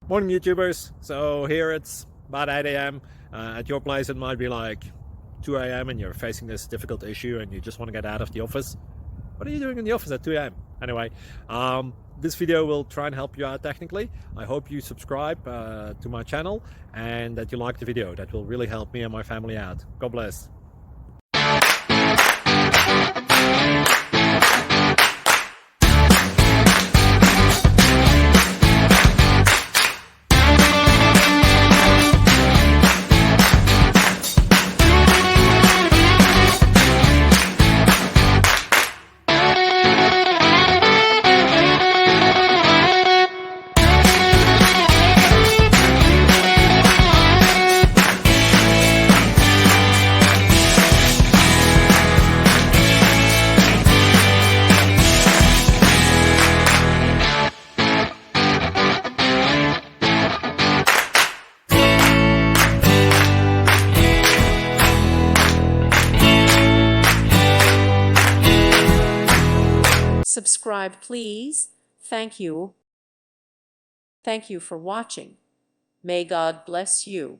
Morning YouTubers. So here it's about 8 a.m. At your place it might be like 2 a.m. and you're facing this difficult issue and you just want to get out of the office. What are you doing in the office at 2 a.m.? Anyway, this video will try and help you out technically. I hope you subscribe to my channel and that you like the video. That will really help me and my family out. God bless. Subscribe, please. Thank you. Thank you for watching. May God bless you.